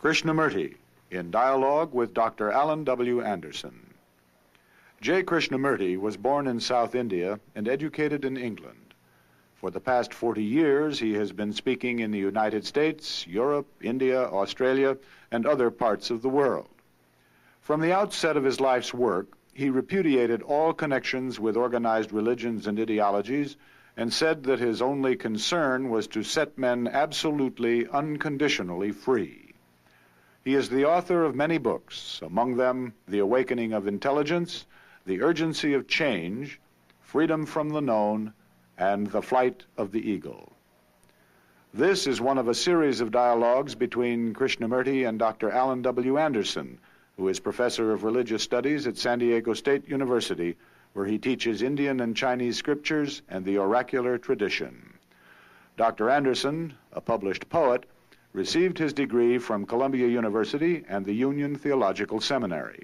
Krishnamurti, in dialogue with Dr. Alan W. Anderson. J. Krishnamurti was born in South India and educated in England. For the past 40 years, he has been speaking in the United States, Europe, India, Australia, and other parts of the world. From the outset of his life's work, he repudiated all connections with organized religions and ideologies and said that his only concern was to set men absolutely, unconditionally free. He is the author of many books, among them The Awakening of Intelligence, The Urgency of Change, Freedom from the Known, and The Flight of the Eagle. This is one of a series of dialogues between Krishnamurti and Dr. Alan W. Anderson, who is professor of religious studies at San Diego State University, where he teaches Indian and Chinese scriptures and the oracular tradition. Dr. Anderson, a published poet, received his degree from Columbia University and the Union Theological Seminary.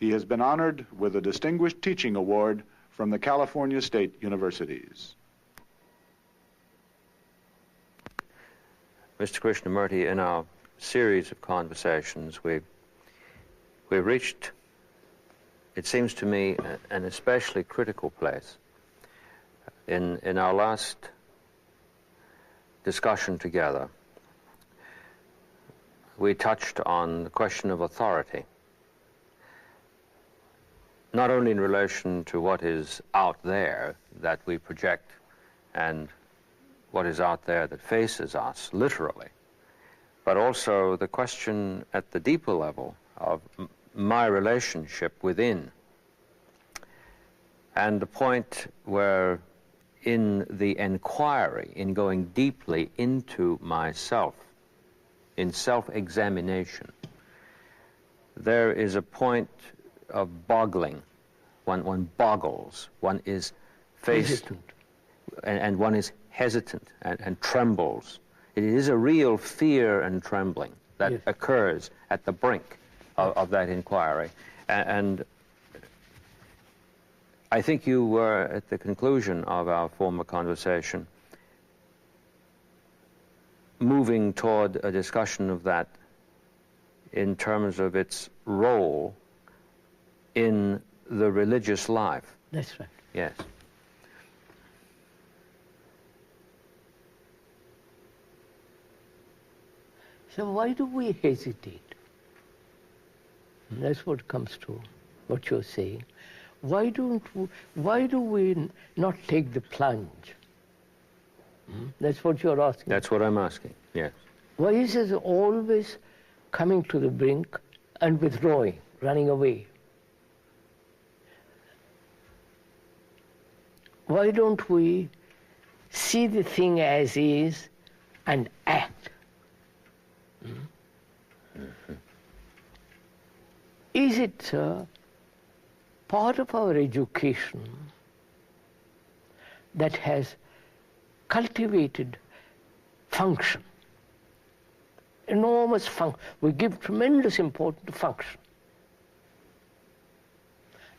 He has been honored with a Distinguished Teaching Award from the California State Universities. Mr. Krishnamurti, in our series of conversations, we've reached, it seems to me, an especially critical place. In our last discussion together, we touched on the question of authority, not only in relation to what is out there that we project and what is out there that faces us, literally, but also the question at the deeper level of my relationship within, and the point where in the inquiry, in going deeply into myself, in self-examination, there is a point of boggling. One boggles, one is faced, and one is hesitant and trembles. It is a real fear and trembling that occurs at the brink of that inquiry. And I think you were, at the conclusion of our former conversation, moving toward a discussion of that in terms of its role in the religious life. That's right. Yes. So why do we hesitate? That's what comes to what you're saying. Why do we not take the plunge? That's what you're asking. That's what I'm asking, yes. Why is it always coming to the brink and withdrawing, running away? Why don't we see the thing as is and act? Is it part of our education that has cultivated function, enormous function? We give tremendous importance to function.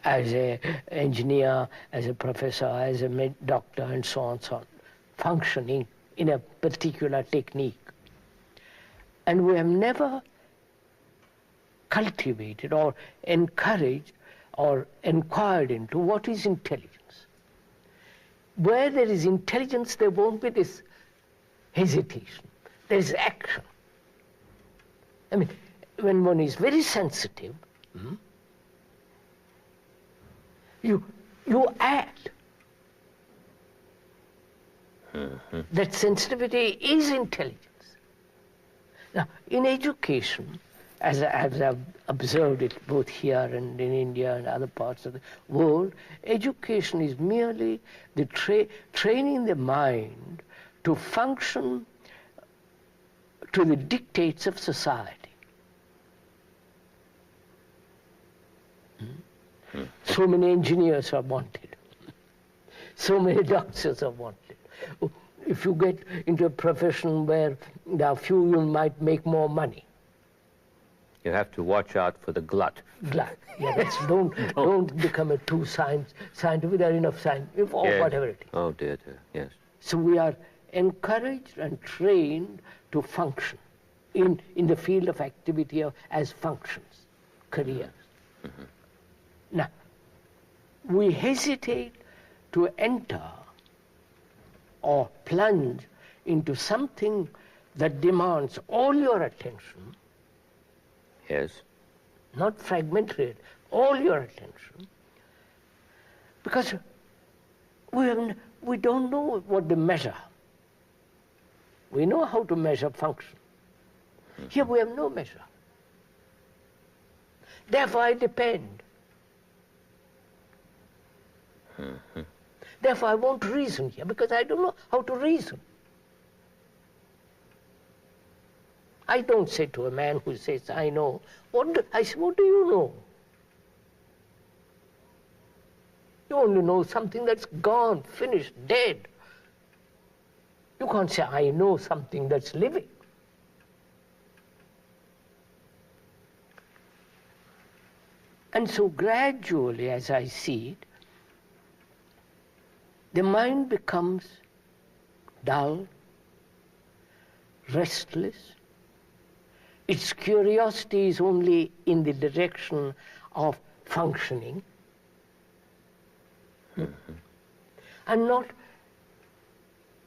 As an engineer, as a professor, as a doctor, and so on, so on. Functioning in a particular technique. And we have never cultivated or encouraged or inquired into what is intelligence. Where there is intelligence, there won't be this hesitation. There is action. I mean, when one is very sensitive, you act. That sensitivity is intelligence. Now, in education, as I've observed it both here and in India and other parts of the world, education is merely the training the mind to function to the dictates of society. So many engineers are wanted. So many doctors are wanted. If you get into a profession where there are few, you might make more money. You have to watch out for the glut. Glut. Yeah, that's, don't become a too scientific. There are enough science, or whatever it is. Oh dear, yes. So we are encouraged and trained to function. in the field of activity as functions, careers. Now, we hesitate to enter or plunge into something that demands all your attention. Yes. Not fragmentary, all your attention, because we don't know what to measure. We know how to measure function. Here we have no measure. Therefore I depend. Therefore I won't reason here, because I don't know how to reason. I don't say to a man who says, I know. I say, what do you know? You only know something that's gone, finished, dead. You can't say, I know something that's living. And so gradually, as I see it, the mind becomes dull, restless. Its curiosity is only in the direction of functioning. And not,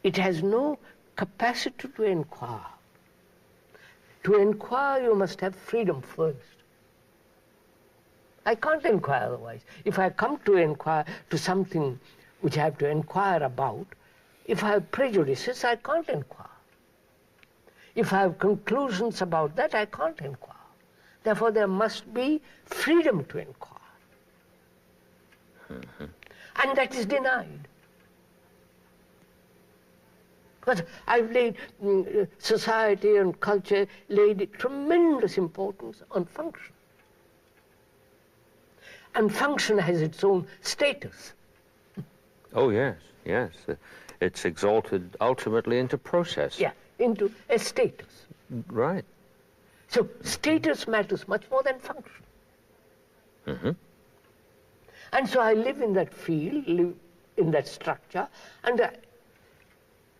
it has no capacity to inquire. To inquire, you must have freedom first. I can't inquire otherwise. If I come to inquire to something which I have to inquire about, if I have prejudices, I can't inquire. If I have conclusions about that, I can't inquire. Therefore, there must be freedom to inquire. And that is denied. Because I've laid, society and culture laid tremendous importance on function. And function has its own status. Oh, yes, yes. It's exalted ultimately into process. Yeah, into a status. Right. So status matters much more than function. And so I live in that field, live in that structure, and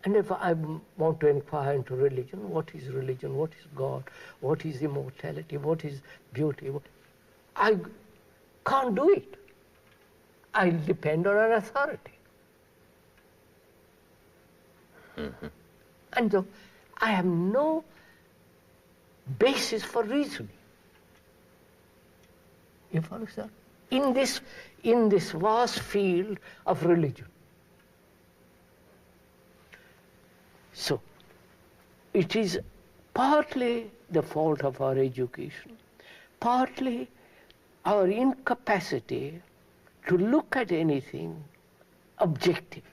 if I want to inquire into religion, what is God, what is immortality, what is beauty, I can't do it. I depend on an authority. And so I have no basis for reasoning. You follow, sir? In this vast field of religion. So, it is partly the fault of our education, partly our incapacity to look at anything objectively.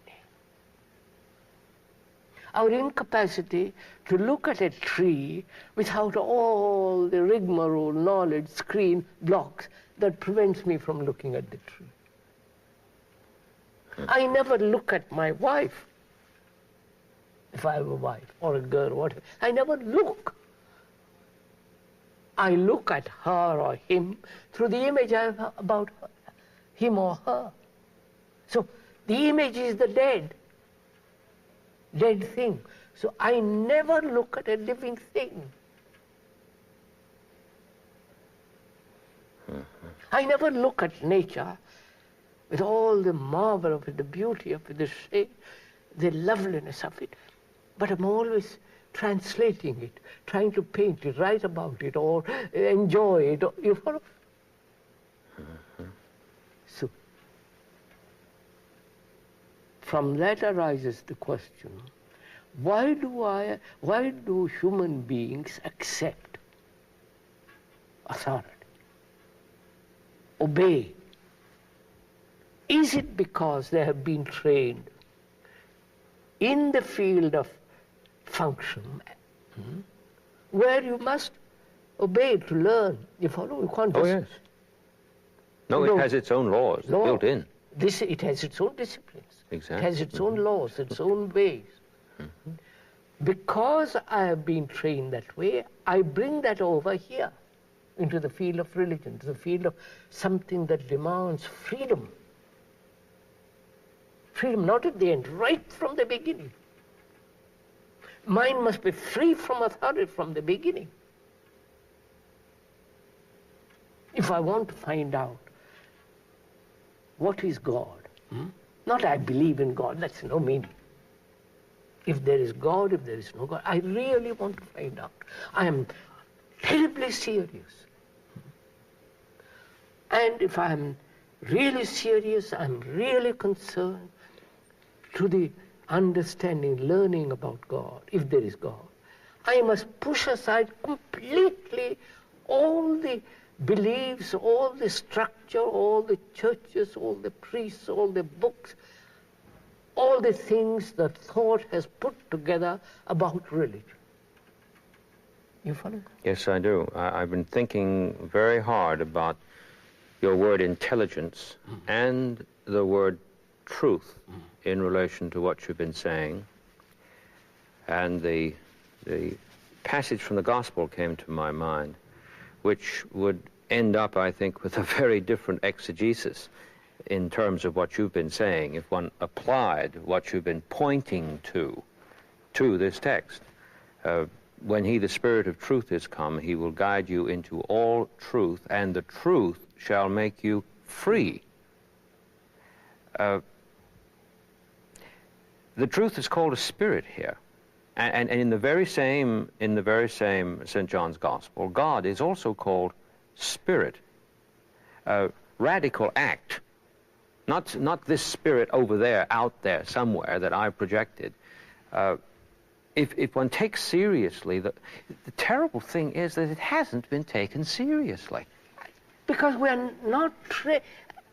Our incapacity to look at a tree without all the rigmarole, knowledge, screen, blocks that prevents me from looking at the tree. I never look at my wife, if I have a wife or a girl, whatever. I never look. I look at her or him through the image I have about her, him or her. So the image is the dead thing. So I never look at a living thing. I never look at nature with all the marvel of it, the beauty of it, the shape, the loveliness of it. But I'm always translating it, trying to paint it, write about it, or enjoy it. You follow? So, from that arises the question, why do human beings accept authority, obey? Is it because they have been trained in the field of function, where you must obey to learn? You follow? You can't just... Oh, yes. No, it has its own laws built in. It has its own disciplines. Exactly. It has its own laws, its own ways. Because I have been trained that way, I bring that over here into the field of religion, to the field of something that demands freedom. Freedom, not at the end, right from the beginning. mind must be free from authority from the beginning. If I want to find out what is God, not I believe in God, that's no meaning. If there is God, if there is no God, I really want to find out. I am terribly serious. And if I am really serious, I'm really concerned to the understanding, learning about God, if there is God, I must push aside completely all the beliefs, all the structure, all the churches, all the priests, all the books, all the things that thought has put together about religion. You follow? Yes, I do. I've been thinking very hard about your word intelligence and the word truth in relation to what you've been saying. And the passage from the gospel came to my mind, which would end up, I think, with a very different exegesis in terms of what you've been saying if one applied what you've been pointing to this text. When he, the Spirit of truth, is come, he will guide you into all truth, and the truth shall make you free. The truth is called a spirit here. And in the very same St. John's Gospel, God is also called spirit. Radical act. Not this spirit over there, out there, somewhere that I've projected. If one takes seriously, the terrible thing is that it hasn't been taken seriously. Because we're not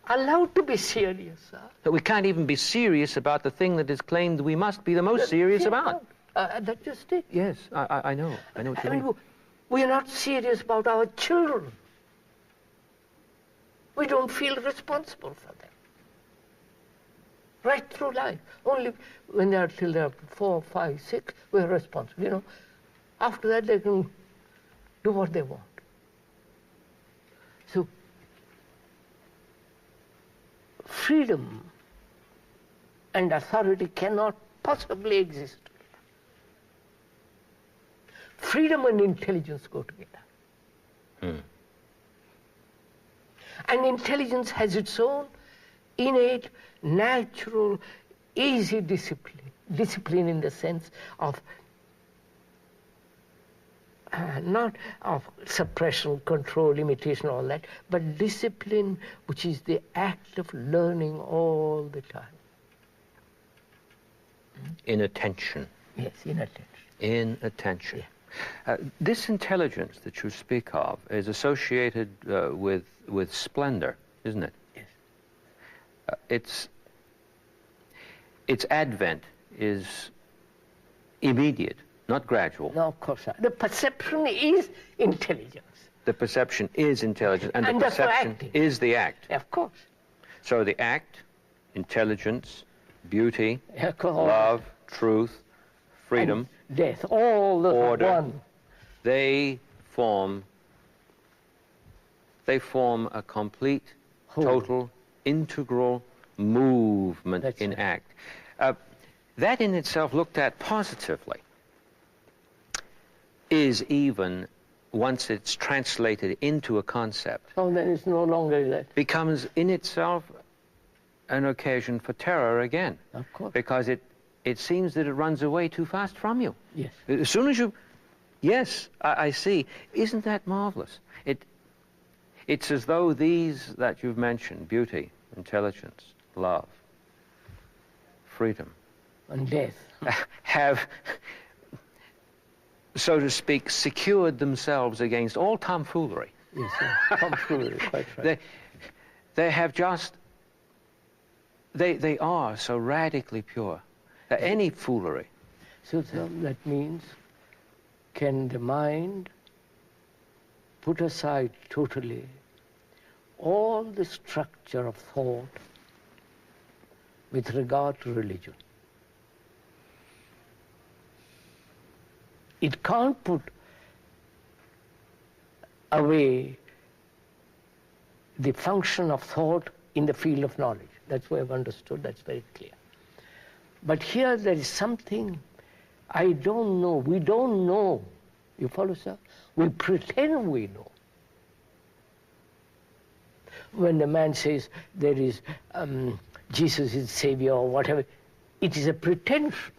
allowed to be serious. That we can't even be serious about the thing that is claimed we must be the most serious about. That's just it. Yes, I know. I know what you mean. We are not serious about our children. We don't feel responsible for them. Right through life. Only when they're till they're 4, 5, 6, we're responsible. You know, after that they can do what they want. So, freedom and authority cannot possibly exist. Freedom and intelligence go together. And intelligence has its own innate, natural, easy discipline. Discipline in the sense of not of suppression, control, imitation, all that, but discipline which is the act of learning all the time. Inattention. Yes, inattention. Inattention. Yeah. This intelligence that you speak of is associated with splendor, isn't it? Yes. Its advent is immediate, not gradual. No, of course not. The perception is intelligence. The perception is intelligence, and the perception acting is the act. Of course. So the act, intelligence, beauty, Alcohol, love, truth, freedom, and death, all the order, one. They form a complete, total, integral movement. That's in right. act. That in itself, looked at positively, is even, once it's translated into a concept, So then it's no longer that. becomes in itself an occasion for terror again. Of course. Because it seems that it runs away too fast from you. Yes. As soon as you... Yes, I see. Isn't that marvelous? It's as though these that you've mentioned, beauty, intelligence, love, freedom, And death. have, so to speak, secured themselves against all tomfoolery. Yes, tomfoolery, quite right. They have just... They are so radically pure that any foolery... So that means, can the mind put aside totally all the structure of thought with regard to religion? It can't put away the function of thought in the field of knowledge. That's what I've understood, that's very clear. But here there is something I don't know. We don't know. You follow, sir? We pretend we know. When the man says there is Jesus is Savior or whatever, it is a pretension.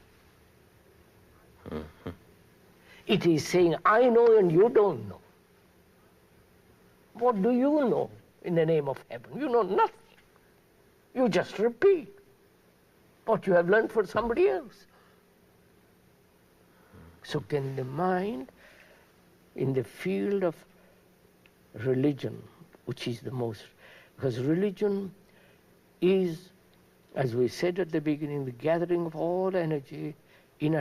It is saying, I know and you don't know. What do you know in the name of heaven? You know nothing. You just repeat what you have learned for somebody else. So can the mind, in the field of religion, which is the most, because religion is, as we said at the beginning, the gathering of all energy in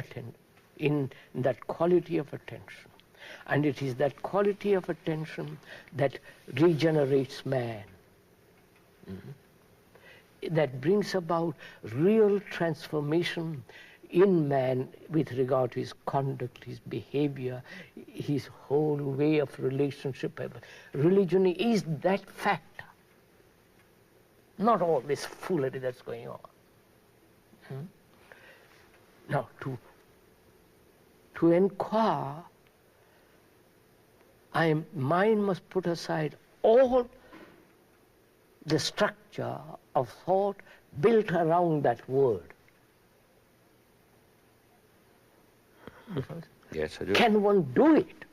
that quality of attention. And it is that quality of attention that regenerates man. That brings about real transformation in man with regard to his conduct, his behavior, his whole way of relationship. Religion is that factor, not all this foolery that's going on. Now, to inquire, mind must put aside all the structure of thought built around that word. Yes, I do. Can one do it?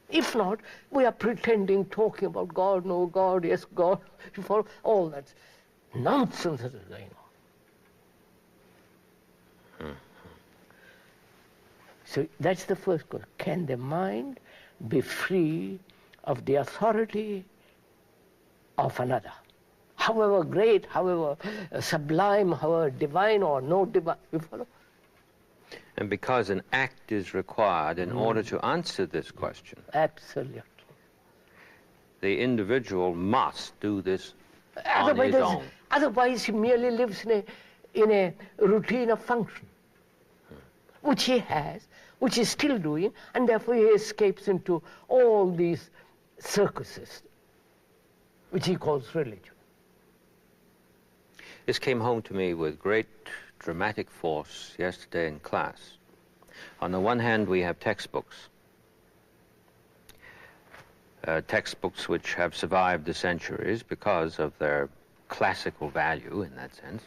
If not, we are pretending, talking about God, no God, yes God, you follow? All that nonsense that is going on. So that's the first question. Can the mind be free of the authority of another? However great, however sublime, however divine or no divine, you follow? And because an act is required in order to answer this question. Absolutely. The individual must do this on his own. Otherwise he merely lives in a routine of function, which he has, which he's still doing, and therefore he escapes into all these circuses, which he calls religion. This came home to me with great dramatic force yesterday in class. On the one hand, we have textbooks. Textbooks which have survived the centuries because of their classical value in that sense.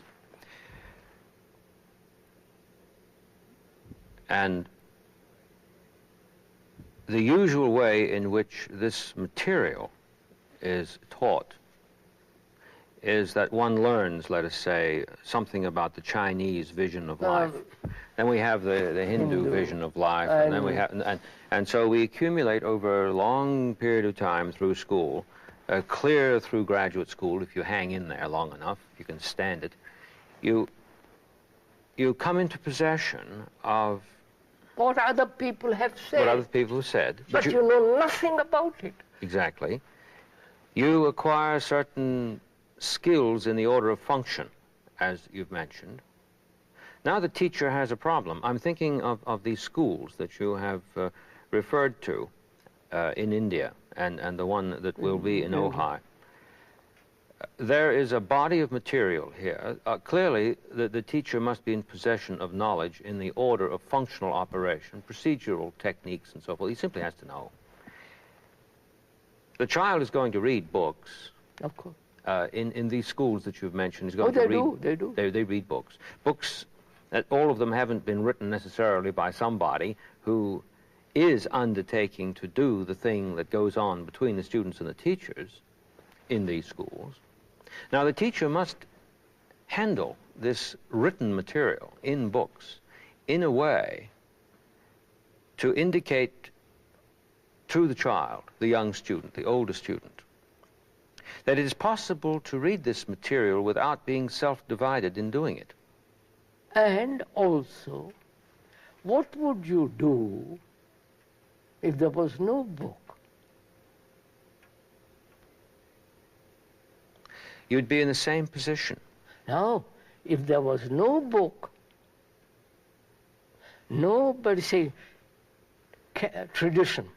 And the usual way in which this material is taught is that one learns, let us say, something about the Chinese vision of life. Then we have the Hindu vision of life, and then we have, and so we accumulate over a long period of time through school, clear through graduate school, if you hang in there long enough, if you can stand it, you come into possession of what other people have said. What other people have said. But you know nothing about it. Exactly. You acquire certain skills in the order of function, as you've mentioned. Now the teacher has a problem. I'm thinking of these schools that you have referred to in India and the one that will be in Ojai. There is a body of material here. Clearly, the teacher must be in possession of knowledge in the order of functional operation, procedural techniques and so forth. He simply has to know. The child is going to read books. Of course. In these schools that you've mentioned, is going to read. They do. They read books. Books, all of them haven't been written necessarily by somebody who is undertaking to do the thing that goes on between the students and the teachers in these schools. Now, the teacher must handle this written material in books in a way to indicate to the child, the young student, the older student, that it is possible to read this material without being self-divided in doing it. And also, what would you do if there was no book? You'd be in the same position. Now, if there was no book, nobody say tradition,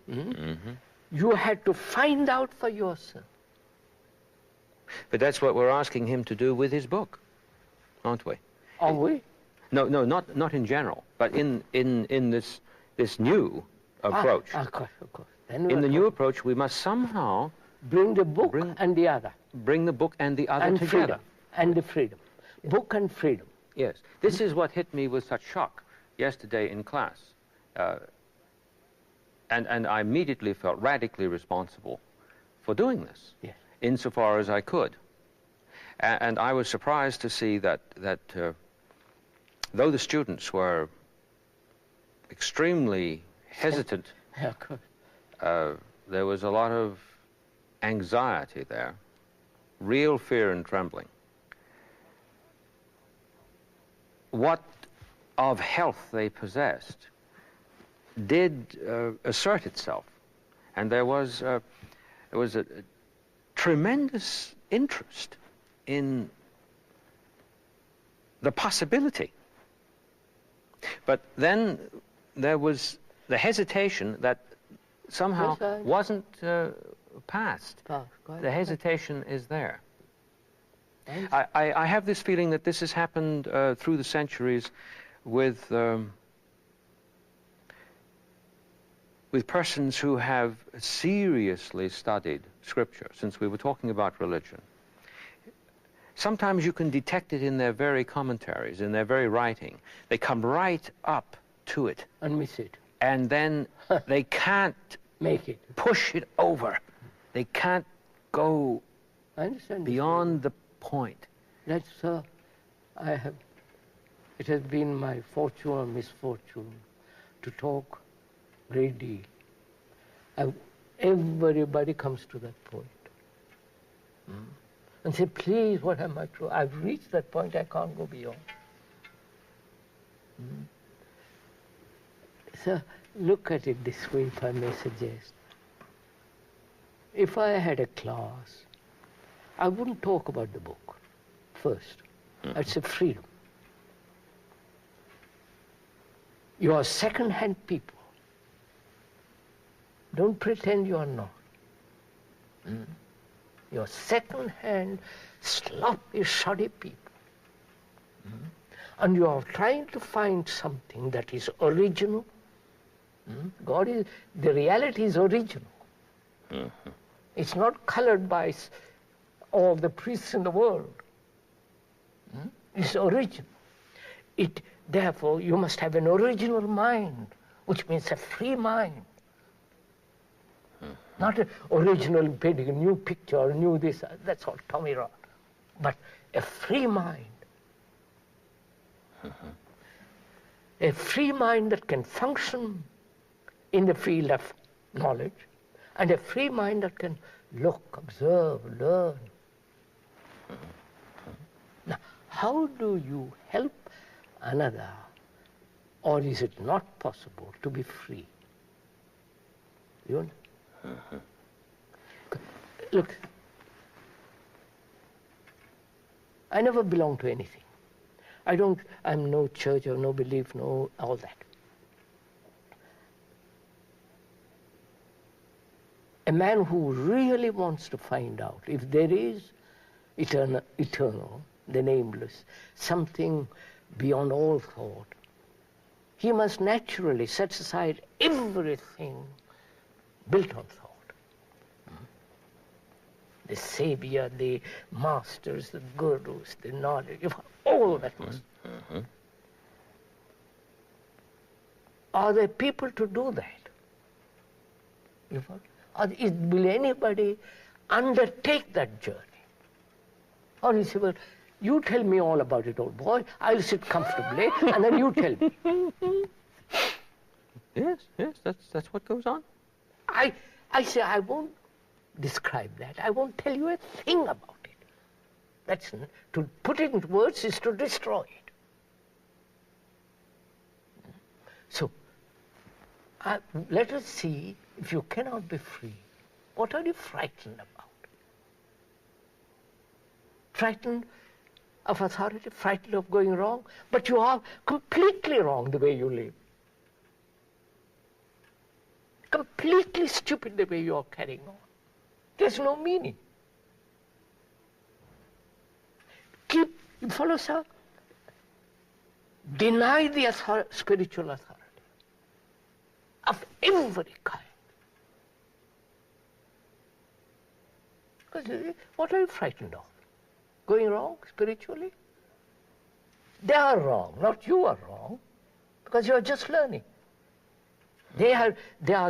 you had to find out for yourself. But that's what we're asking him to do with his book, aren't we? Are we? No, no, not in general, but in this new approach. Of course. In the new approach, we must somehow bring the book and the other. Bring the book and the other and together. Freedom, and the freedom. Book and freedom. Yes. This is what hit me with such shock yesterday in class. And I immediately felt radically responsible for doing this, yes, insofar as I could. And I was surprised to see that though the students were extremely hesitant, there was a lot of anxiety there, real fear and trembling. What of health they possessed did assert itself, and there was a tremendous interest in the possibility. But then there was the hesitation that somehow wasn't passed. The hesitation is there. I have this feeling that this has happened through the centuries with persons who have seriously studied Scripture, since we were talking about religion. Sometimes you can detect it in their very commentaries, in their very writing. They come right up to it. And miss it. And then they can't make it. Push it over. They can't go beyond the point. That's it has been my fortune or misfortune to talk great deal. Everybody comes to that point. And say, please, what am I to? I've reached that point, I can't go beyond. So look at it this way, if I may suggest. If I had a class, I wouldn't talk about the book first. I'd say freedom. You are second-hand people. Don't pretend you are not. You're second-hand, sloppy, shoddy people. And you are trying to find something that is original. The reality is original. It's not colored by all the priests in the world. It's original. Therefore, you must have an original mind, which means a free mind. Not an original painting, a new picture, a new this, that's all Tommy Rod. But a free mind. A free mind that can function in the field of knowledge, and a free mind that can look, observe, learn. Now, how do you help another, or is it not possible to be free? You know? Look, I never belong to anything. I'm no church or no belief, no all that. A man who really wants to find out if there is eternal, the nameless, something beyond all thought, he must naturally set aside everything built on thought. The savior, the masters, the gurus, the knowledge, all that must. Are there people to do that? Will anybody undertake that journey? Or you say, well, you tell me all about it, old boy. I'll sit comfortably, and then you tell me. Yes, that's what goes on. I say, I won't describe that. I won't tell you a thing about it. To put it into words is to destroy it. So, let us see, if you cannot be free, what are you frightened about? Frightened of authority, frightened of going wrong, but you are completely wrong the way you live. Completely stupid the way you are carrying on. There's no meaning. Follow, sir. deny the spiritual authority of every kind. Because what are you frightened of? Going wrong spiritually? They are wrong, not you are wrong, because you are just learning. They are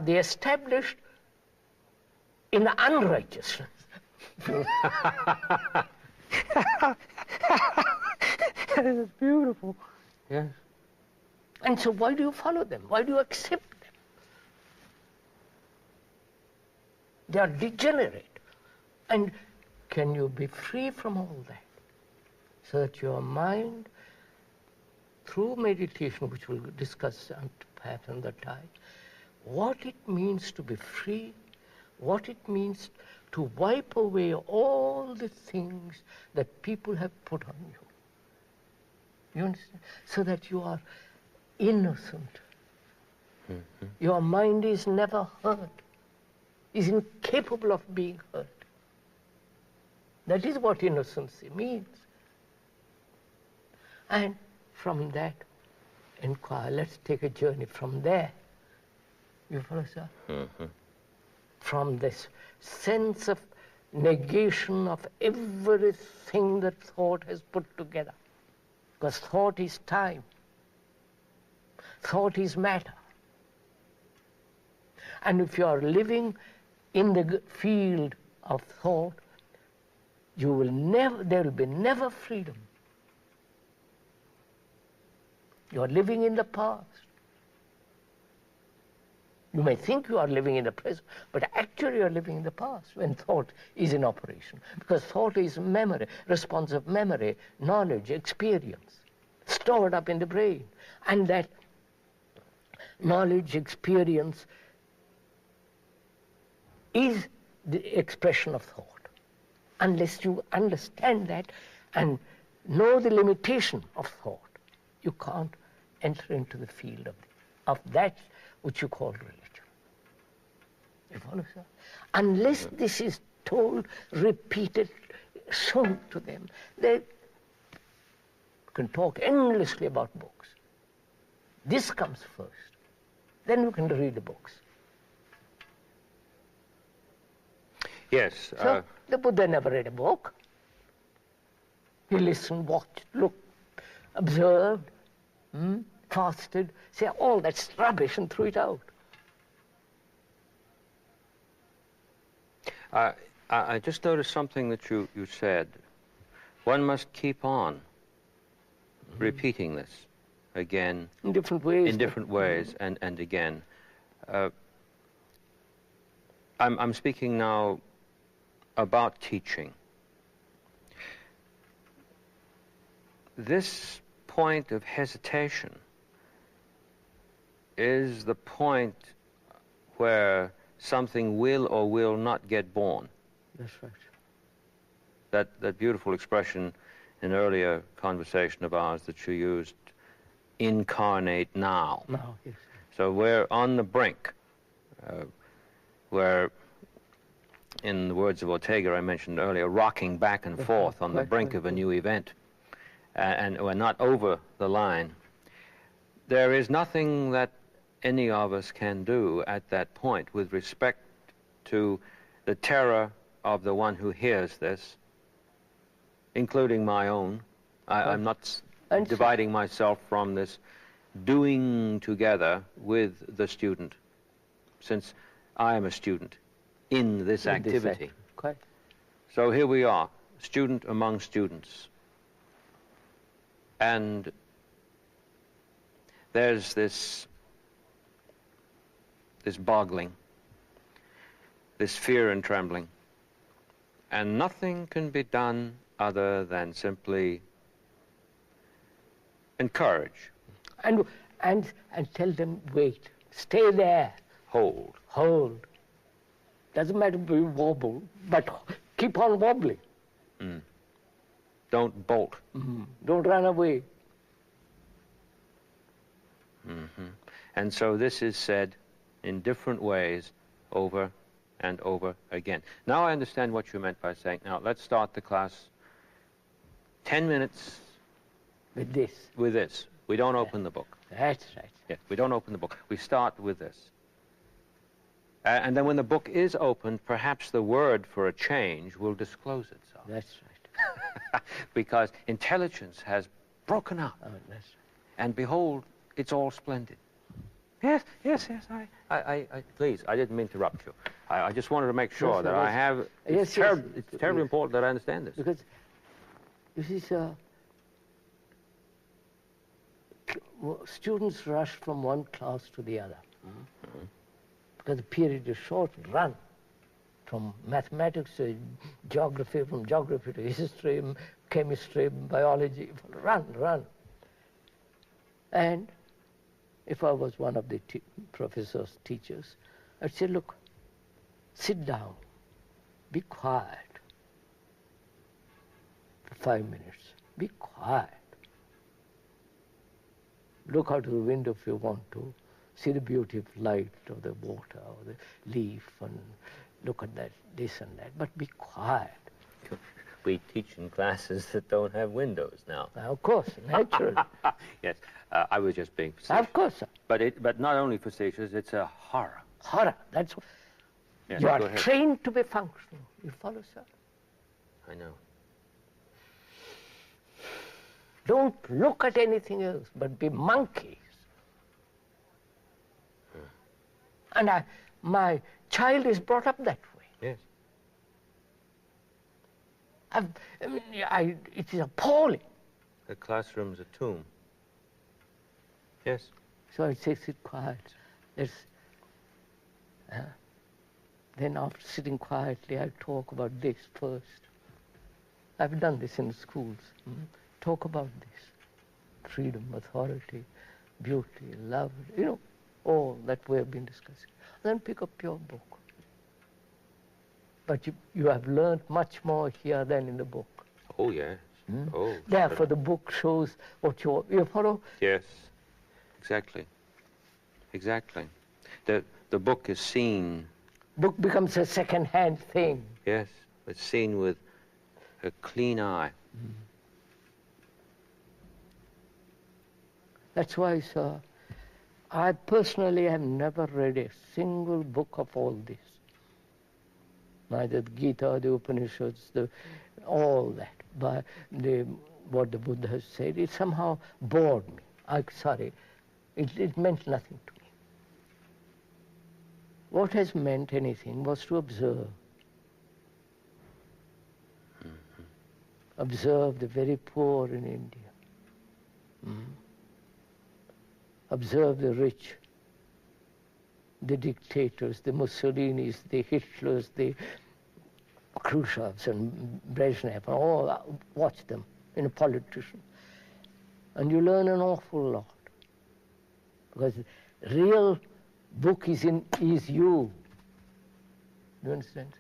the established in unrighteousness. It's beautiful. Yes. And so why do you follow them? Why do you accept them? They are degenerate. And can you be free from all that? So that your mind, through meditation, which we'll discuss perhaps another time, what it means to be free, what it means to wipe away all the things that people have put on you. You understand? So that you are innocent. Mm-hmm. Your mind is never hurt, is incapable of being hurt. That is what innocency means. And from that, inquire, let's take a journey from there. You follow, sir? Mm-hmm. From this sense of negation of everything that thought has put together. Because thought is time. Thought is matter. And if you are living in the field of thought, there will be never freedom. You are living in the past. You may think you are living in the present, but actually you are living in the past when thought is in operation. Because thought is memory, responsive memory, knowledge, experience, stored up in the brain. And that knowledge, experience is the expression of thought. Unless you understand that and know the limitation of thought, you can't enter into the field of that which you call religion. You follow, sir? Unless this is told, repeated, shown to them, they can talk endlessly about books. This comes first. Then you can read the books. Yes. So the Buddha never read a book. He listened, watched, looked, observed, fasted, say all that's rubbish and threw it out. I just noticed something that you said. One must keep on repeating this again. In different ways. In different ways, and again. I'm speaking now about teaching. This point of hesitation is the point where something will or will not get born. That's right. That beautiful expression in earlier conversation of ours that you used, incarnate now. Now, yes. So we're on the brink, where, in the words of Ortega I mentioned earlier, rocking back and forth on the brink of a new event, and we're not over the line. There is nothing that any of us can do at that point with respect to the terror of the one who hears this, including my own. I'm not dividing myself from this doing together with the student, since I am a student in this activity. Quite. So here we are, student among students. And there's this boggling, this fear and trembling. And nothing can be done other than simply encourage. And tell them, wait, stay there. Hold. Hold. Doesn't matter if you wobble, but keep on wobbling. Don't bolt. Don't run away. And so this is said in different ways over and over again. Now I understand what you meant by saying, now let's start the class 10 minutes With this. with this. We don't open the book. That's right. Yes, we don't open the book. We start with this. And then when the book is opened, perhaps the word for a change will disclose itself. That's right. Because intelligence has broken out. Oh, that's right. And behold, it's all splendid. Yes, yes, yes, I please, I didn't mean to interrupt you. I just wanted to make sure that I have, it's terribly important that I understand this. Because this is students rush from one class to the other. Mm-hmm. Because the period is short, run. From mathematics to geography, from geography to history, chemistry, biology, run. And if I was one of the professors, teachers, I'd say, look, sit down, be quiet for 5 minutes, be quiet. Look out of the window if you want to, see the beauty of light or the water or the leaf and look at that, this and that, but be quiet. We teach in classes that don't have windows now. Of course, naturally. Yes, I was just being facetious. Of course, sir. But not only facetious, it's a horror. Horror, that's what. Yes, you are trained to be functional. You follow, sir? I know. Don't look at anything else, but be monkeys. And my child is brought up that way. Yes. It is appalling. The classroom's a tomb. Yes. So I say, sit quiet. Then after sitting quietly, I talk about this first. I've done this in schools. Talk about this. Freedom, authority, beauty, love, all that we have been discussing. Then pick up your book. But you have learned much more here than in the book. Oh, yes. Oh, therefore, the book shows what you follow? Yes, exactly. Exactly. The book is seen. Book becomes a second-hand thing. Yes, it's seen with a clean eye. That's why, sir, I personally have never read a single book of all this. Neither the Gita, the Upanishads, all that. But what the Buddha has said, it somehow bored me. It meant nothing to me. What has meant anything was to observe. Observe the very poor in India. Observe the rich, the dictators, the Mussolinis, the Hitlers, the Khrushchevs and Brezhnev, and all, watch them in a politician. And you learn an awful lot. Because the real book is you. Do you understand?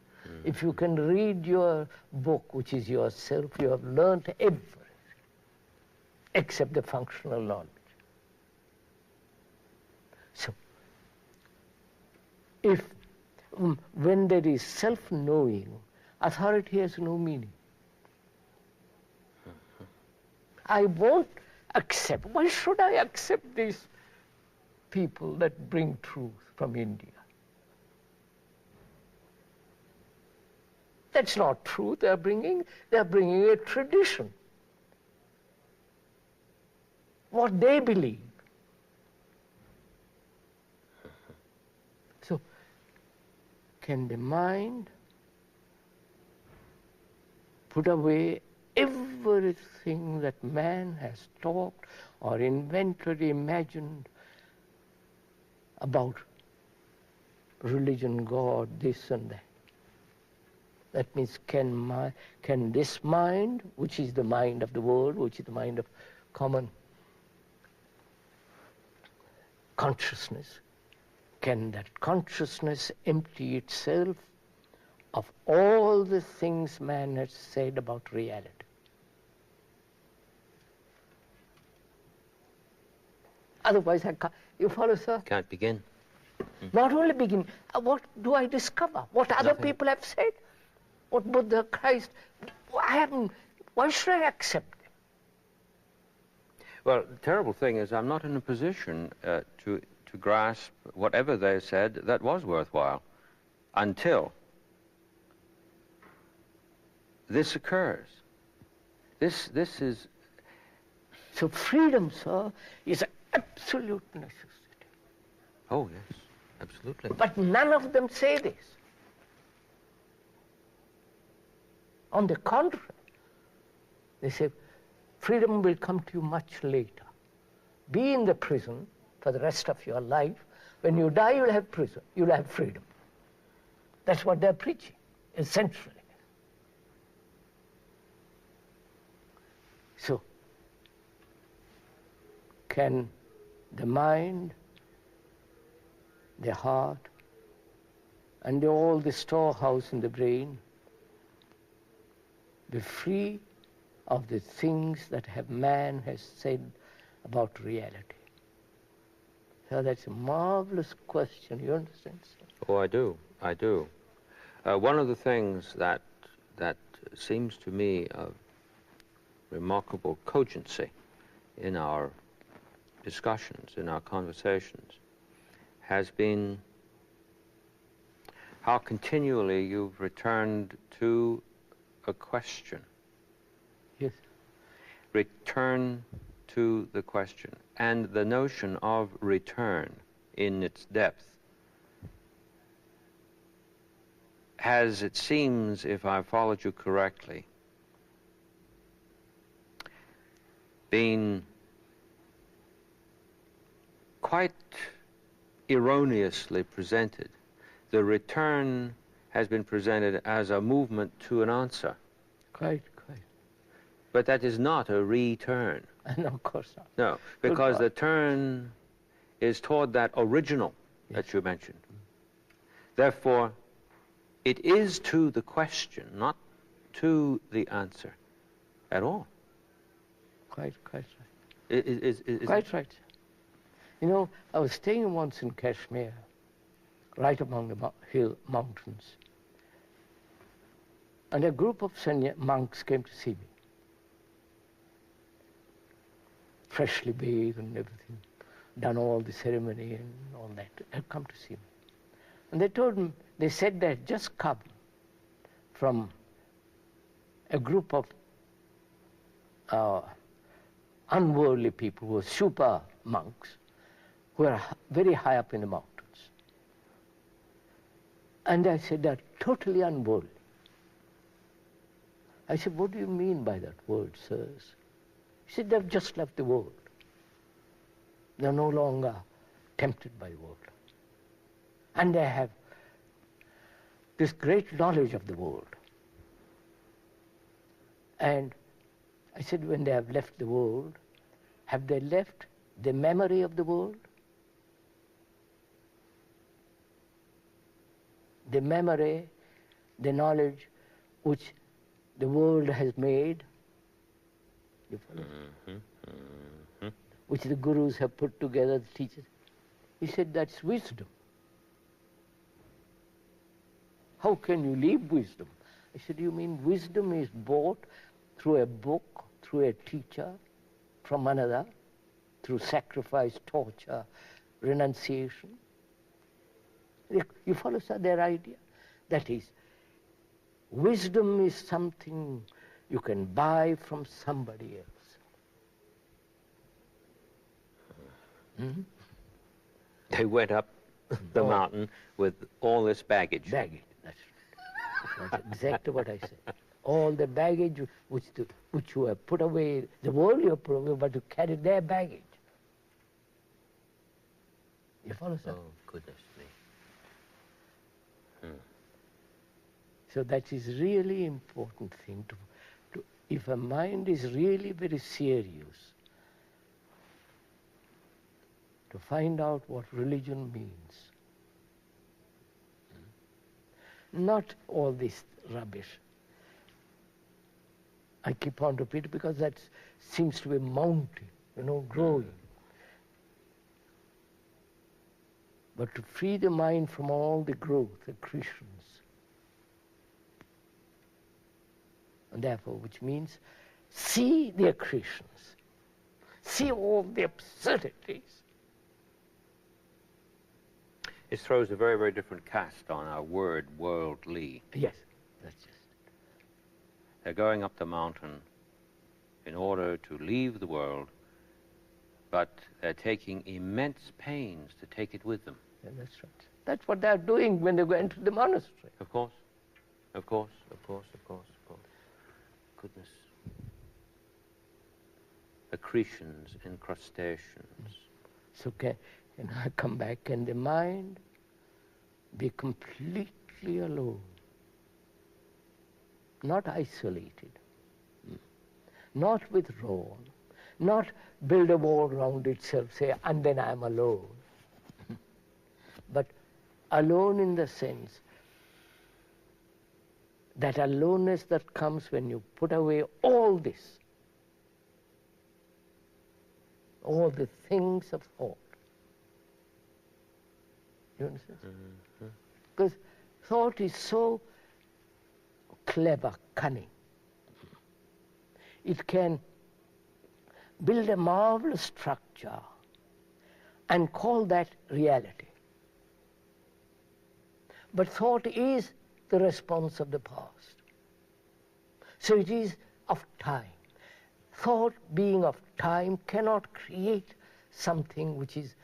If you can read your book, which is yourself, you have learned everything, except the functional knowledge. So, when there is self-knowing, authority has no meaning. I won't accept. Why should I accept these people that bring truth from India? That's not truth they're bringing a tradition. What they believe. So, can the mind put away everything that man has talked or invented, imagined about religion, God, this and that? That means can this mind, which is the mind of the world, which is the mind of common consciousness, can that consciousness empty itself of all the things man has said about reality? Otherwise, I can't. You follow, sir? Can't begin. Not only begin, what do I discover? What other people have said? What Buddha, Christ, why should I accept them? Well, the terrible thing is I'm not in a position to grasp whatever they said that was worthwhile until this occurs. This is... So freedom, sir, is an absolute necessity. Oh, yes, absolutely. But none of them say this. On the contrary, they say, freedom will come to you much later. Be in the prison for the rest of your life. When you die, you'll have prison. You'll have freedom. That's what they're preaching, essentially. So, can the mind, the heart, and all the storehouse in the brain be free of the things that man has said about reality? So that's a marvelous question. You understand, sir? Oh, I do. I do. One of the things that seems to me of remarkable cogency in our discussions, in our conversations, has been how continually you've returned to a question. Yes. Return to the question. And the notion of return in its depth has, it seems, if I followed you correctly, been quite erroneously presented. The return has been presented as a movement to an answer. Quite. But that is not a return. No, of course not. No, because the turn is toward that original that you mentioned. Therefore, it is to the question, not to the answer at all. Quite right. Is Quite right. You know, I was staying once in Kashmir, right among the mountains, and a group of monks came to see me, freshly bathed and everything, done all the ceremony and all that, had come to see me. And they said they had just come from a group of unworldly people who were super monks, who are very high up in the mountains. And I said, they're totally unworldly. I said, what do you mean by that word, sirs? He said, they've just left the world. They're no longer tempted by the world. And they have this great knowledge of the world. And I said, when they have left the world, have they left the memory of the world? The memory, the knowledge which the world has made, you follow? Which the gurus have put together, the teachers. He said, that's wisdom. How can you leave wisdom? I said, you mean wisdom is bought through a book, through a teacher, from another, through sacrifice, torture, renunciation? You follow, sir, their idea? That is, wisdom is something you can buy from somebody else. They went up the mountain with all this baggage. Baggage, that's exactly what I said. All the baggage which you have put away, the world you have put away, but you carry their baggage. You follow, sir? Oh, goodness me. So that is really important thing to if a mind is really very serious, to find out what religion means. Not all this rubbish. I keep on repeating because that seems to be mounting, growing. But to free the mind from all the growth, accretions. And therefore, which means see the accretions. see all the absurdities. It throws a very, very different cast on our word worldly. Yes, that's just it. They're going up the mountain in order to leave the world, but they're taking immense pains to take it with them. Yeah, that's right. That's what they're doing when they go into the monastery. Of course, of course, of course, of course, of course. Goodness. Accretions, incrustations. So can I come back and the mind be completely alone, not isolated, not withdrawn, not build a wall around itself, say, and then I'm alone. But alone in the sense that aloneness that comes when you put away all this, all the things of thought. You understand? Mm-hmm. Because thought is so clever, cunning. It can build a marvelous structure and call that reality. But thought is the response of the past. So it is of time. Thought, being of time, cannot create something which has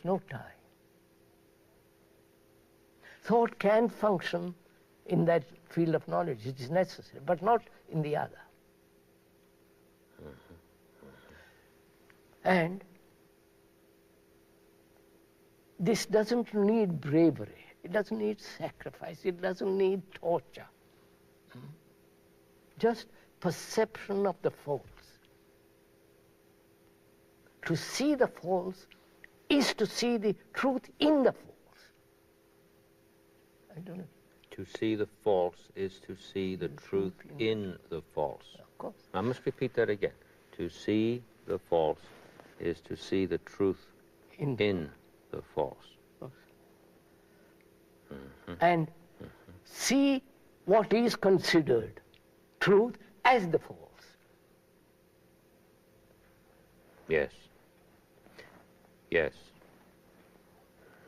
no time. Thought can function in that field of knowledge, it is necessary, but not in the other. And this doesn't need bravery, it doesn't need sacrifice, it doesn't need torture. Just perception of the false. To see the false is to see the truth in the false. I don't know. To see the false is to see the truth in the false. Of course. I must repeat that again. To see the false is to see the truth in the false. Mm-hmm. And see what is considered truth as the false. Yes. Yes.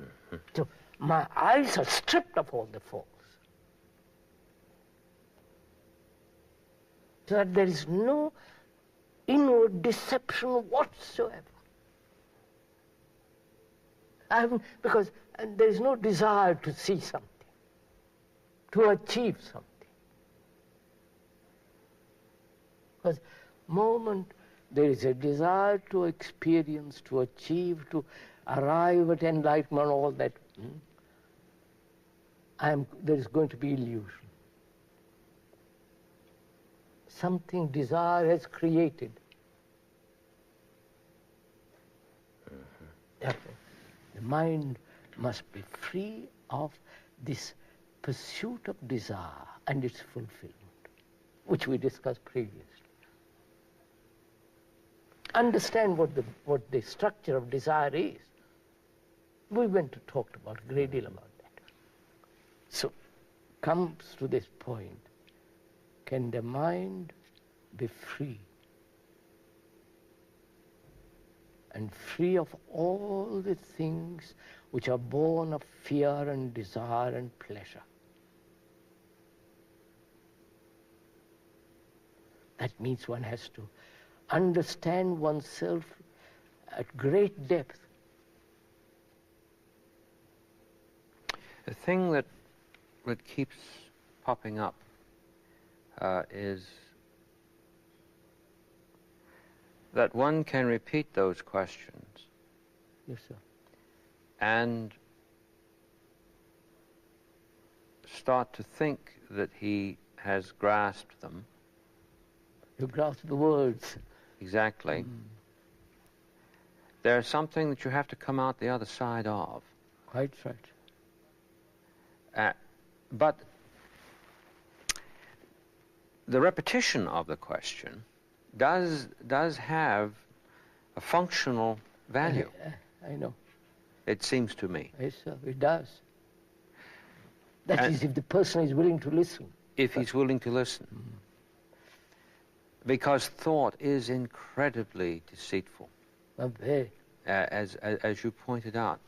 Mm-hmm. So my eyes are stripped of all the false. So that there is no inward deception whatsoever. Because there is no desire to see something, to achieve something. Because moment there is a desire to experience, to achieve, to arrive at enlightenment, all that, there is going to be illusion. Something desire has created. Therefore, the mind must be free of this pursuit of desire and its fulfillment, which we discussed previously. Understand what the structure of desire is. We talked about a great deal about that. So, comes to this point, can the mind be free? And free of all the things which are born of fear and desire and pleasure. That means one has to understand oneself at great depth. The thing that keeps popping up is that one can repeat those questions. Yes, sir. And start to think that he has grasped them. You grasp the words. Exactly. There's something that you have to come out the other side of. Quite right. But the repetition of the question does have a functional value. I know. It seems to me. Yes, sir, it does. That is, if the person is willing to listen. If he's willing to listen. Because thought is incredibly deceitful, Very. as you pointed out.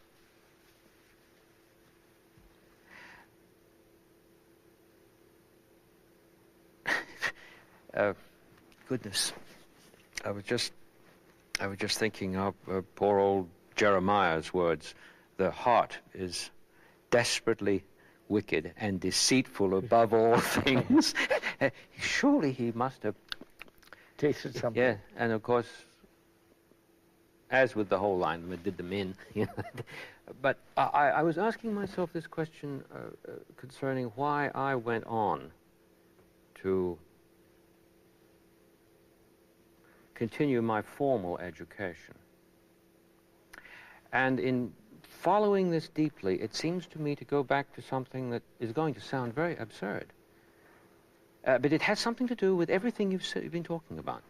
Goodness, I was just thinking of poor old Jeremiah's words. The heart is desperately wicked and deceitful above all things. Surely he must have Tasted something. Yeah, and of course, as with the whole line, we did them in. You know. But I was asking myself this question concerning why I went on to continue my formal education. And in following this deeply, it seems to me to go back to something that is going to sound very absurd. But it has something to do with everything you've been talking about.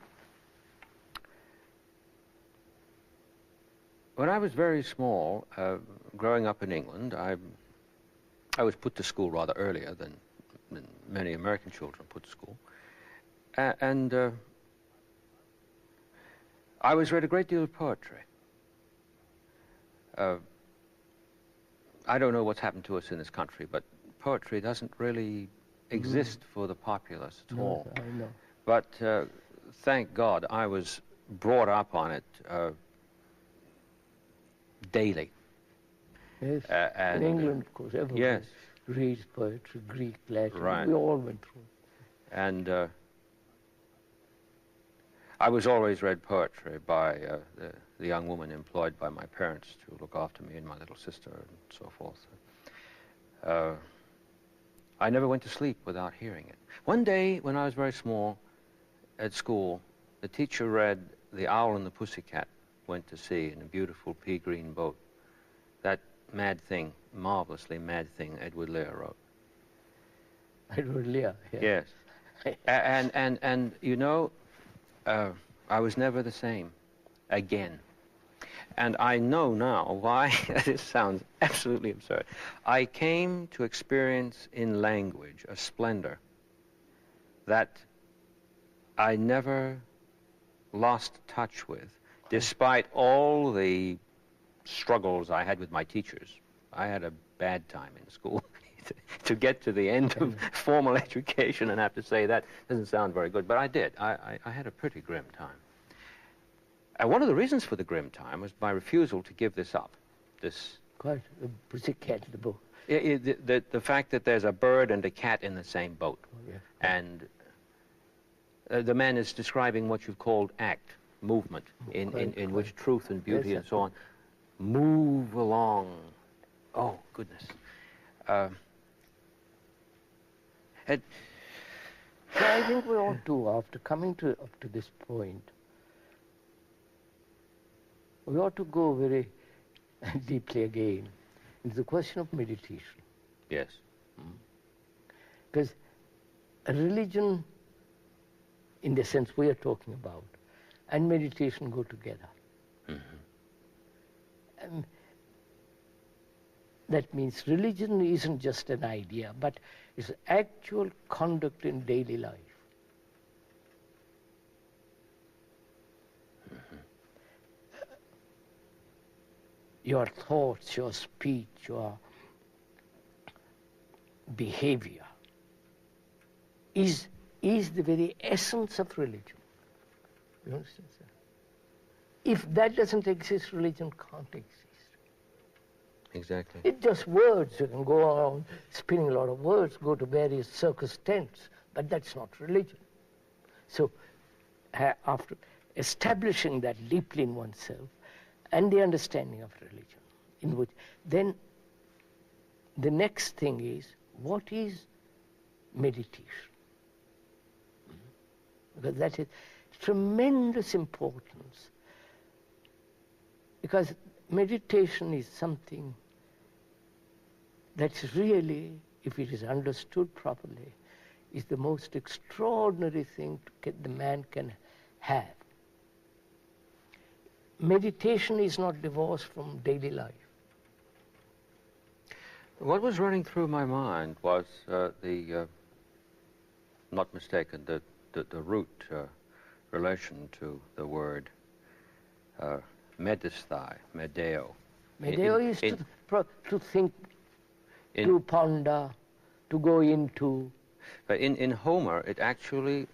When I was very small, growing up in England, I was put to school rather earlier than many American children put to school. And I was read a great deal of poetry. I don't know what's happened to us in this country, but poetry doesn't really exist for the populace at all. I know. But thank God I was brought up on it daily. Yes. And in England, of course, everyone yes. reads poetry, Greek, Latin. Right. We all went through. And I was always read poetry by the young woman employed by my parents to look after me and my little sister and so forth. I never went to sleep without hearing it. One day, when I was very small, at school, the teacher read The Owl and the Pussycat Went to Sea in a beautiful pea-green boat. That mad thing, marvelously mad thing, Edward Lear wrote. Edward Lear, yeah. Yes. And you know, I was never the same again. And I know now why this sounds absolutely absurd. I came to experience in language a splendor that I never lost touch with, despite all the struggles I had with my teachers. I had a bad time in school. To get to the end of formal education and have to say that doesn't sound very good, but I did. I had a pretty grim time. And one of the reasons for the grim time was my refusal to give this up. This Quite a pussycat in the boat. the fact that there's a bird and a cat in the same boat. Oh, yeah. And the man is describing what you've called act, movement, in which truth and beauty Yes, and so on move along. Oh, goodness. So I think we ought to, after coming up to this point, we ought to go very deeply again into the question of meditation. Yes. Because religion, in the sense we are talking about, and meditation go together. That means religion isn't just an idea, but it's actual conduct in daily life. Your thoughts, your speech, your behavior is the very essence of religion. You understand, sir? If that doesn't exist, religion can't exist. Exactly. It's just words. You can go around spinning a lot of words, go to various circus tents, but that's not religion. So after establishing that deeply in oneself and the understanding of religion, in which then the next thing is, what is meditation? Because that is tremendous importance. Because meditation is something that's really, if it is understood properly, is the most extraordinary thing the man can have. Meditation is not divorced from daily life. What was running through my mind was not mistaken, the root relation to the word medisthai, medeo. Medeo is to think, to ponder, to go into. But in Homer, it actually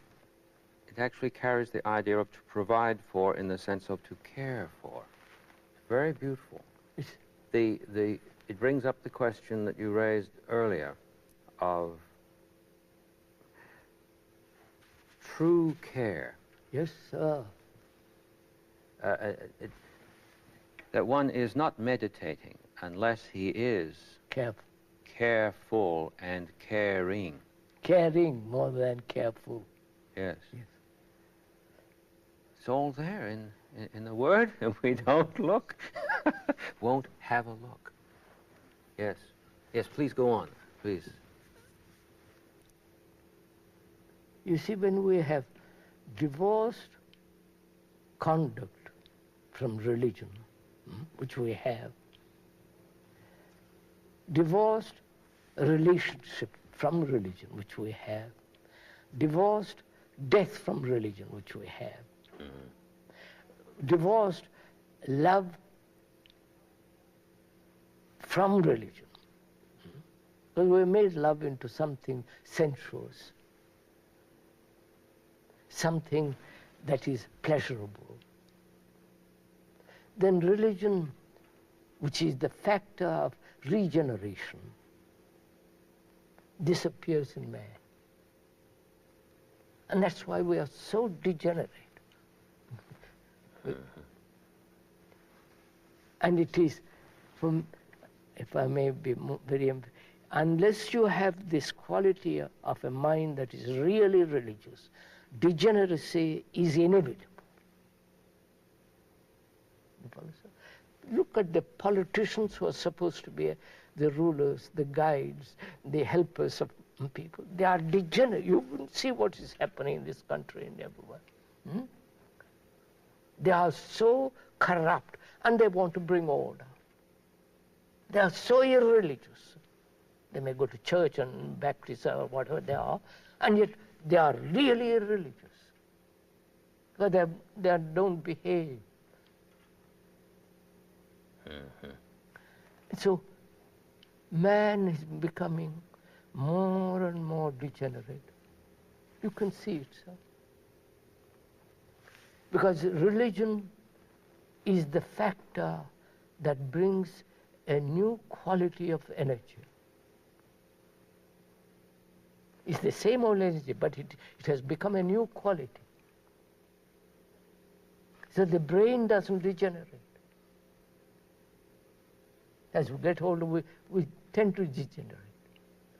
carries the idea of to provide for in the sense of to care for. Very beautiful. It brings up the question that you raised earlier of true care. Yes, sir. That one is not meditating unless he is careful and caring. Caring more than careful. Yes. It's all there in the word. If we don't look, won't have a look. Yes. Yes, please go on, please. You see, when we have divorced conduct from religion, which we have, divorced relationship from religion, which we have, divorced death from religion, which we have, divorced love from religion. Because we made love into something sensuous, something that is pleasurable. Then religion, which is the factor of regeneration, disappears in man. And that's why we are so degenerate. And it is, if I may be very, unless you have this quality of a mind that is really religious, degeneracy is inevitable. Look at the politicians who are supposed to be the rulers, the guides, the helpers of people. They are degenerate. You wouldn't see what is happening in this country and everywhere. They are so corrupt, and they want to bring order. They are so irreligious. They may go to church and Baptist or whatever they are, and yet they are really irreligious. Because they don't behave. So man is becoming more and more degenerate. You can see it, sir. Because religion is the factor that brings a new quality of energy. It's the same old energy, but it has become a new quality. So the brain doesn't degenerate. As we get older, we tend to degenerate.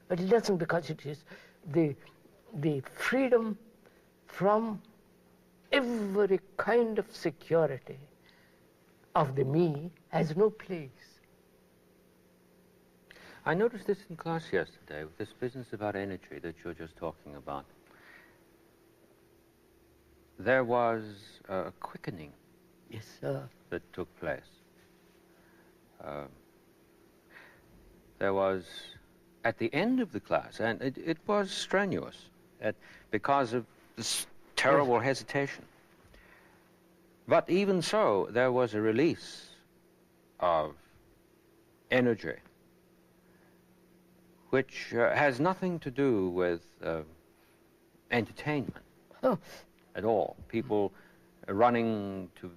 But it doesn't, because it is the freedom from every kind of security of the me has no place. I noticed this in class yesterday with this business about energy that you're just talking about. There was a quickening. Yes, sir. That took place. There was, at the end of the class, and it was strenuous because of this terrible hesitation. But even so, there was a release of energy, which has nothing to do with entertainment at all. People running to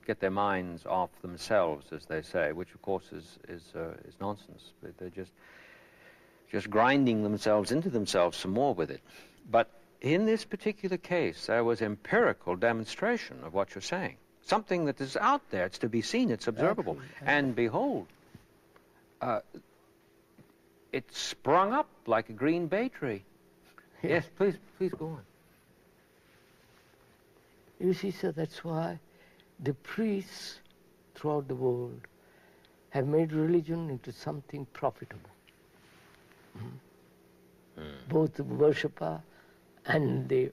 get their minds off themselves, as they say, which of course is nonsense. They're just grinding themselves into themselves some more with it. But in this particular case, there was empirical demonstration of what you're saying. Something that is out there, it's to be seen, it's observable. And behold, it sprung up like a green bay tree. Yes, please go on. You see, sir, that's why the priests throughout the world have made religion into something profitable. Both the worshipper and the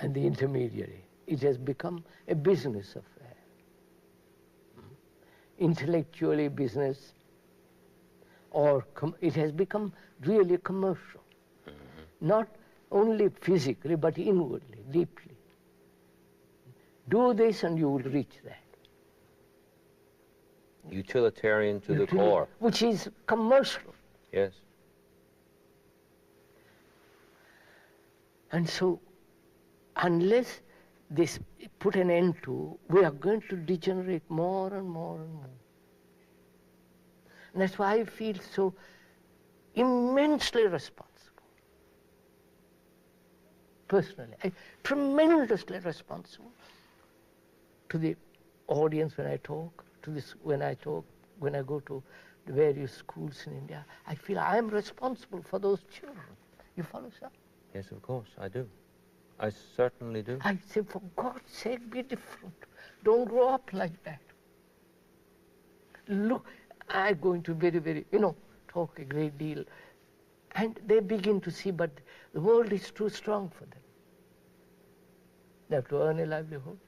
intermediary. It has become a business affair. Intellectually business, or it has become really commercial. Not only physically, but inwardly, deeply. Do this and you will reach that. Utilitarian to the core. Which is commercial. Yes. And so, unless this put an end to, we are going to degenerate more and more and more. And that's why I feel so immensely responsible. Personally, tremendously responsible to the audience when I talk, when I go to the various schools in India. I feel I am responsible for those children. You follow, sir? Yes, of course, I do. I certainly do. I say, for God's sake, be different. Don't grow up like that. Look, I'm going to very, talk a great deal. And they begin to see, but the world is too strong for them. They have to earn a livelihood.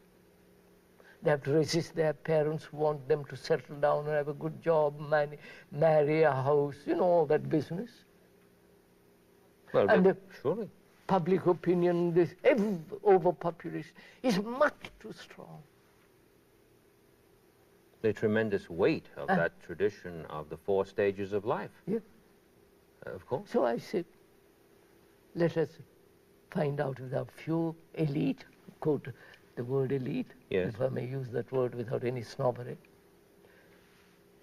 They have to resist their parents who want them to settle down and have a good job, marry a house, all that business. Well, and surely. Public opinion, this overpopulation is much too strong. The tremendous weight of that tradition of the 4 stages of life. Yeah. Of course. So I said, let us find out if there are few elite, quote the word elite, yes, if I may use that word without any snobbery.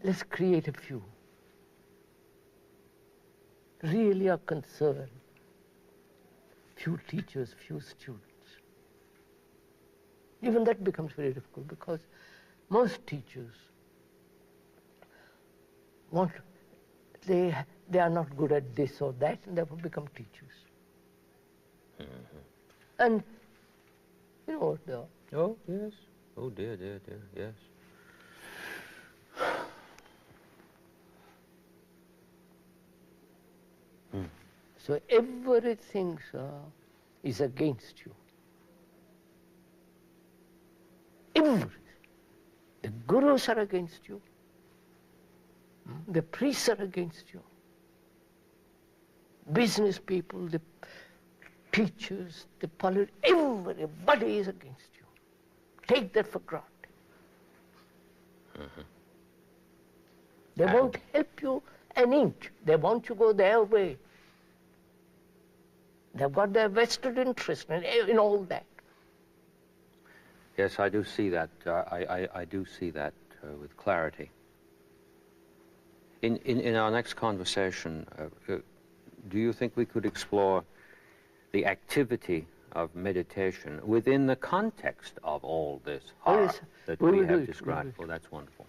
Let's create a few. Really are concerned. Few teachers, few students. Even that becomes very difficult because most teachers they are not good at this or that and therefore become teachers. Mm-hmm. And you know what they are. Oh, yes. Oh, dear, yes. So everything, sir, is against you. Everything. The gurus are against you. The priests are against you. Business people, the teachers, the politicians, everybody is against you. Take that for granted. Mm-hmm. They won't help you an inch. They want you to go their way. They've got their vested interest in all that. Yes, I do see that. I do see that with clarity. In our next conversation, do you think we could explore the activity of meditation within the context of all this horror that we have described? Oh, that's wonderful.